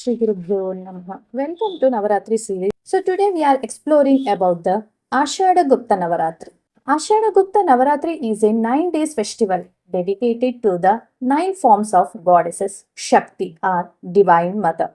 Shri Gurubhyo Namaha. Welcome to Navaratri series. So today we are exploring about the Ashada Gupta Navaratri. Ashada Gupta Navaratri is a 9 days festival dedicated to the 9 forms of goddesses Shakti or Divine Mother.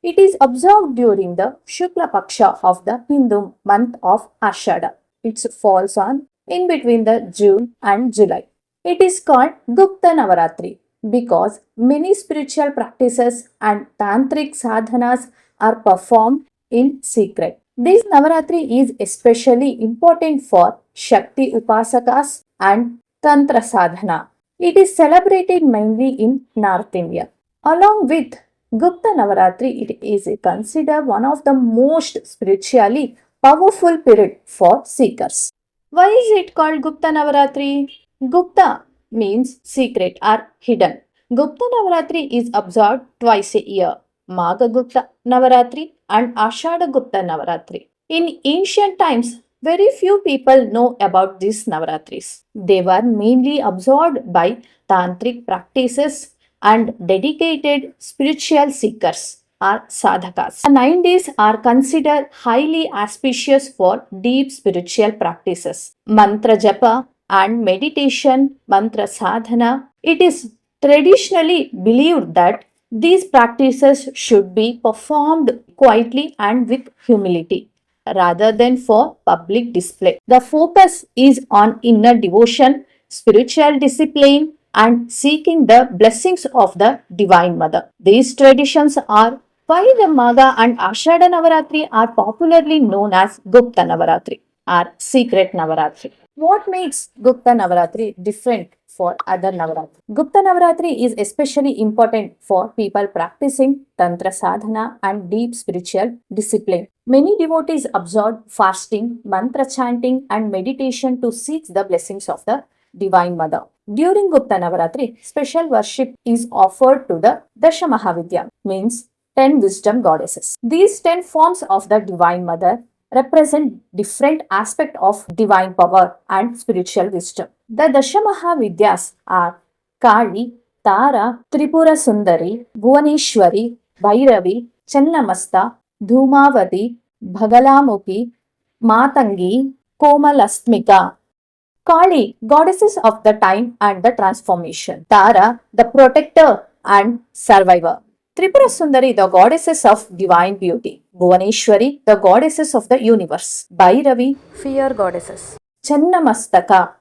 It is observed during the Shukla Paksha of the Hindu month of Ashada. It falls on in between the June and July. It is called Gupta Navaratri because many spiritual practices and tantric sadhanas are performed in secret. This Navaratri is especially important for Shakti Upasakas and Tantra sadhana. It is celebrated mainly in North India. Along with Gupta Navaratri, it is considered one of the most spiritually powerful period for seekers. Why is it called Gupta Navaratri? Gupta means secret or hidden. Gupta Navaratri is observed twice a year, Magha Gupta Navaratri and Ashada Gupta Navaratri. In ancient times, very few people know about these Navaratris. They were mainly observed by tantric practices and dedicated spiritual seekers are sadhakas. The 9 days are considered highly auspicious for deep spiritual practices. Mantra japa and meditation, mantra sadhana. It is traditionally believed that these practices should be performed quietly and with humility rather than for public display. The focus is on inner devotion, spiritual discipline, and seeking the blessings of the Divine Mother. These traditions are why the Magha and Ashada Navaratri are popularly known as Gupta Navaratri or Secret Navaratri. What makes Gupta Navaratri different for other Navaratri? Gupta Navaratri is especially important for people practicing Tantra sadhana and deep spiritual discipline. Many devotees observe fasting, mantra chanting, and meditation to seek the blessings of the Divine Mother. During Gupta Navaratri, special worship is offered to the Dasha Mahavidya, means 10 wisdom goddesses. These 10 forms of the Divine Mother represent different aspects of divine power and spiritual wisdom. The Dasha Mahavidyas are Kali, Tara, Tripura Sundari, Bhuvaneshwari, Bhairavi, Channamasta, Dhumavati, Bhagalamukhi, Matangi, Komalastmika. Kali, goddesses of the time and the transformation. Tara, the protector and survivor. Tripura Sundari, the goddesses of divine beauty. Bhuvaneshwari, the goddesses of the universe. Bhairavi, fear goddesses. Channamastaka,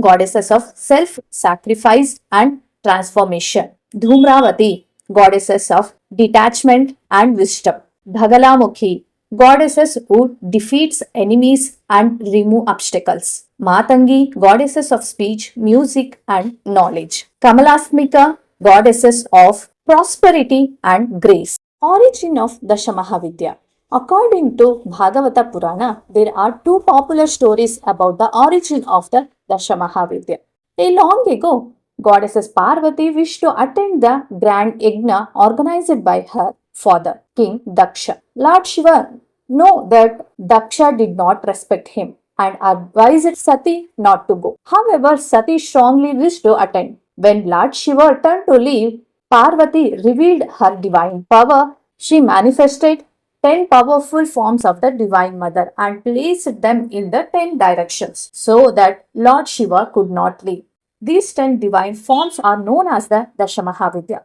goddesses of self-sacrifice and transformation. Dhumravati, goddesses of detachment and wisdom. Bhagalamukhi, goddesses who defeats enemies and remove obstacles. Matangi, goddesses of speech, music and knowledge. Kamalasmika, goddesses of prosperity and grace. Origin of Dashamahavidya. According to Bhagavata Purana, there are two popular stories about the origin of the Dashamahavidya. A long ago, goddesses Parvati wished to attend the grand yajna organized by her father, King Daksha. Lord Shiva knew that Daksha did not respect him and advised Sati not to go. However, Sati strongly wished to attend. When Lord Shiva turned to leave, Parvati revealed her divine power. She manifested 10 powerful forms of the Divine Mother and placed them in the 10 directions so that Lord Shiva could not leave. These 10 divine forms are known as the Dashamahavidya.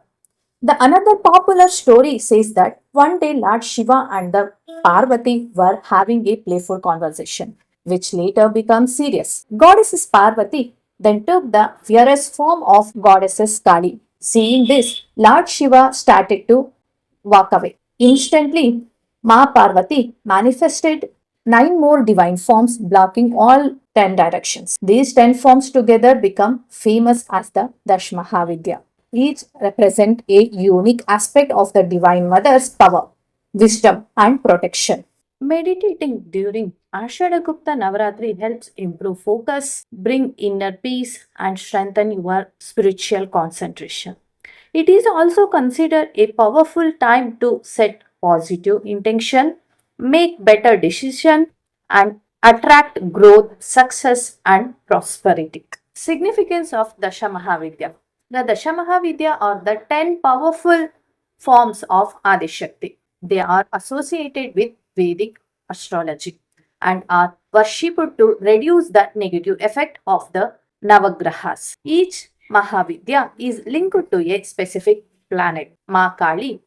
The another popular story says that one day Lord Shiva and the Parvati were having a playful conversation, which later became serious. Goddess Parvati then took the fierce form of goddess Kali. Seeing this, Lord Shiva started to walk away. Instantly, Ma Parvati manifested 9 more divine forms blocking all 10 directions. These 10 forms together become famous as the Dashmahavidya. Each represent a unique aspect of the Divine Mother's power, wisdom and protection. Meditating during Ashadagupta Navaratri helps improve focus, bring inner peace and strengthen your spiritual concentration. It is also considered a powerful time to set positive intention, make better decision and attract growth, success and prosperity. Significance of Dasha Mahavidya. The Dasha Mahavidya are the 10 powerful forms of Adishakti. They are associated with Vedic astrology and are worshipped to reduce the negative effect of the Navagrahas. Each Mahavidya is linked to a specific planet. Ma Kali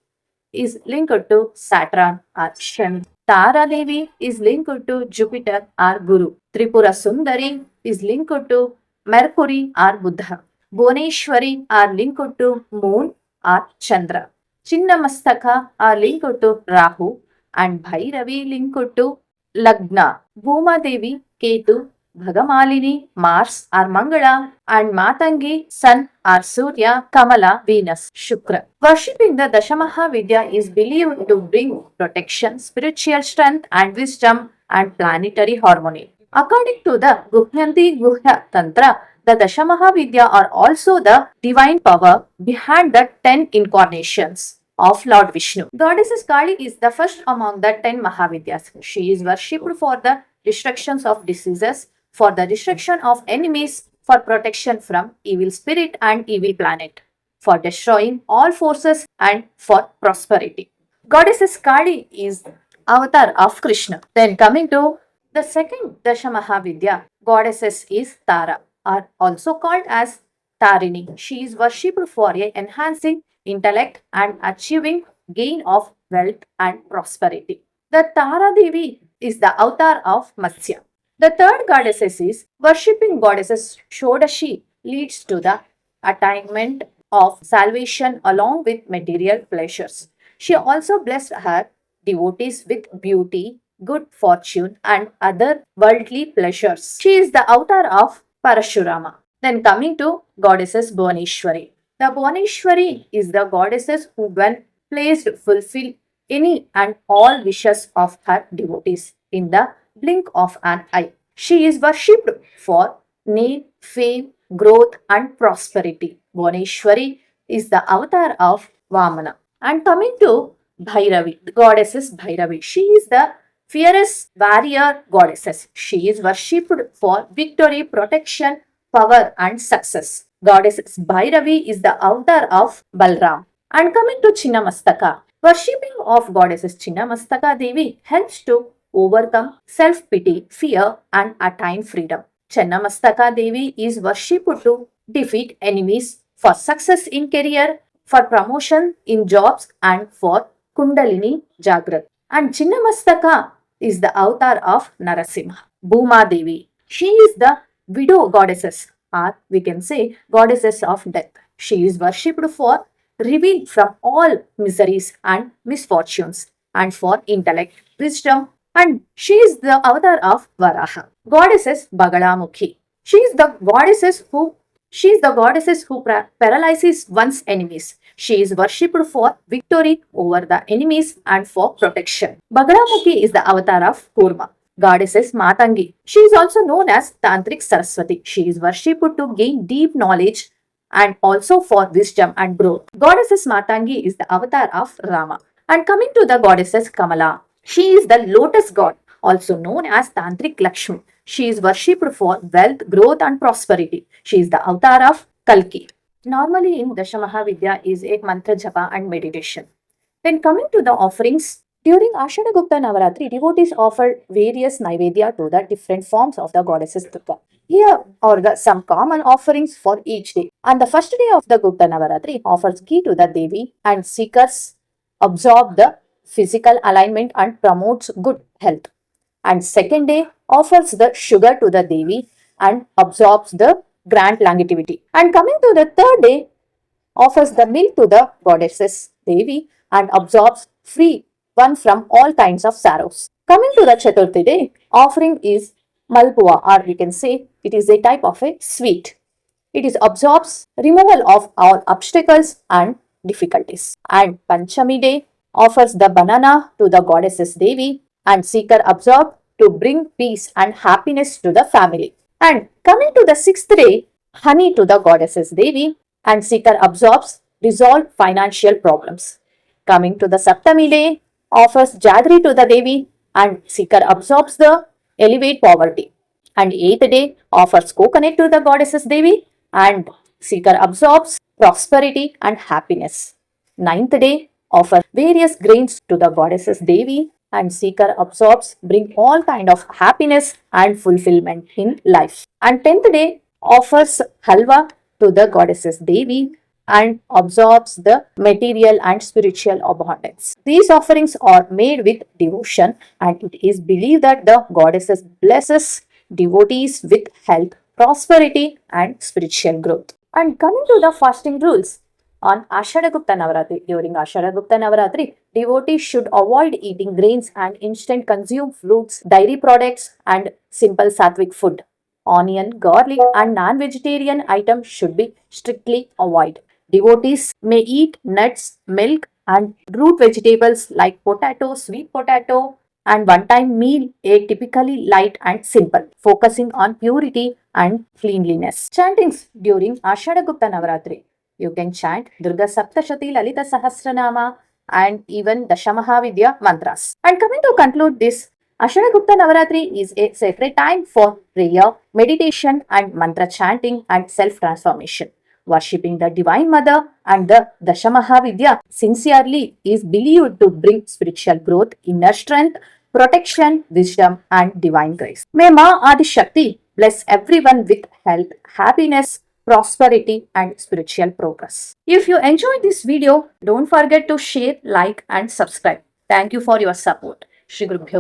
is linked to Saturn or Shani. Tara Devi is linked to Jupiter or Guru. Tripura Sundari is linked to Mercury or Buddha. Bhuneshwari are linked to Moon or Chandra. Chinnamastaka are linked to Rahu and Bhairavi linked to Lagna. Bhuma Devi, Ketu, Bhagamalini, Mars or Mangala, and Matangi, Sun or Surya, Kamala, Venus, Shukra. Worshipping the Dashamaha Vidya is believed to bring protection, spiritual strength, and wisdom and planetary harmony. According to the Guhyanti Guhya Tantra, the Dashamaha Vidya are also the divine power behind the 10 incarnations of Lord Vishnu. Goddess Kali is the first among the 10 Mahavidyas. She is worshipped for the destructions of diseases, for the destruction of enemies, for protection from evil spirit and evil planet, for destroying all forces and for prosperity. Goddess Kali is avatar of Krishna. Then coming to the second Dashamahavidya, goddesses is Tara, are also called as Tarini. She is worshipped for enhancing intellect and achieving gain of wealth and prosperity. The Tara Devi is the avatar of Matsya. The third goddess is worshipping goddesses Shodashi leads to the attainment of salvation along with material pleasures. She also blessed her devotees with beauty, good fortune, and other worldly pleasures. She is the avatar of Parashurama. Then coming to goddesses Bhuvaneshwari. The Bhuvaneshwari is the goddesses who, when placed, fulfill any and all wishes of her devotees in the blink of an eye. She is worshipped for name, fame, growth, and prosperity. Bhuvaneshwari is the avatar of Vamana. And coming to Bhairavi, the goddess is Bhairavi. She is the fierce warrior goddess. She is worshipped for victory, protection, power, and success. Goddess Bhairavi is the avatar of Balram. And coming to Chinnamastaka, worshipping of goddesses Chinnamastaka Devi helps to overcome self-pity, fear, and attain freedom. Chinnamastaka Devi is worshipped to defeat enemies, for success in career, for promotion in jobs, and for Kundalini Jagrat. And Chinnamastaka is the avatar of Narasimha. Bhuma Devi. She is the widow goddesses, or we can say goddesses of death. She is worshipped for reveal from all miseries and misfortunes, and for intellect, wisdom, and she is the avatar of Varaha. Goddesses Bagalamukhi. She is the goddesses who paralyzes one's enemies. She is worshipped for victory over the enemies and for protection. Bagalamukhi is the avatar of Kurma. Goddesses Matangi. She is also known as Tantric Saraswati. She is worshipped to gain deep knowledge and also for wisdom and growth. Goddesses Matangi is the avatar of Rama. And coming to the goddesses Kamala, she is the lotus god, also known as Tantric Lakshmi. She is worshipped for wealth, growth, and prosperity. She is the avatar of Kalki. Normally in Dashamahavidya is a mantra japa and meditation. Then coming to the offerings, during Ashada Gupta Navaratri, devotees offered various Naivedya to the different forms of the goddesses Durga. Here are some common offerings for each day. On the first day of the Gupta Navaratri, offers ghee to the Devi and seekers absorb the physical alignment and promotes good health. And second day offers the sugar to the Devi and absorbs the grand longevity. And coming to the third day, offers the milk to the goddesses Devi and absorbs free one from all kinds of sorrows. Coming to the Chaturthi day, offering is Malpua, or we can say it is a type of a sweet. It is absorbs removal of all obstacles and difficulties. And Panchami day offers the banana to the goddesses Devi and seeker absorb to bring peace and happiness to the family. And coming to the sixth day, honey to the goddesses Devi and seeker absorbs resolve financial problems. Coming to the Saptami day, offers jaggery to the Devi and seeker absorbs the elevate poverty. And eighth day offers coconut to the goddesses Devi and seeker absorbs prosperity and happiness. Ninth day offer various grains to the goddesses Devi, and seeker absorbs bring all kind of happiness and fulfillment in life. And 10th day offers halwa to the goddesses Devi and absorbs the material and spiritual abundance. These offerings are made with devotion, and it is believed that the goddesses blesses devotees with health, prosperity, and spiritual growth. And coming to the fasting rules, on Ashadagupta Navaratri, during Ashadagupta Navaratri, devotees should avoid eating grains and instant consume fruits, dairy products, and simple sattvic food. Onion, garlic, and non-vegetarian items should be strictly avoided. Devotees may eat nuts, milk, and root vegetables like potato, sweet potato, and one-time meal are typically light and simple, focusing on purity and cleanliness. Chantings during Ashadagupta Navaratri. You can chant Durga Saptashati, Lalita Sahasranama, and even Dashamahavidya mantras. And coming to conclude this, Ashadagupta Navaratri is a sacred time for prayer, meditation, and mantra chanting and self-transformation. Worshipping the Divine Mother and the Dashamahavidya sincerely is believed to bring spiritual growth, inner strength, protection, wisdom, and divine grace. May Ma Adi Shakti bless everyone with health, happiness, prosperity, and spiritual progress. If you enjoyed this video, don't forget to share, like, and subscribe. Thank you for your support. Shri Guru Bhyo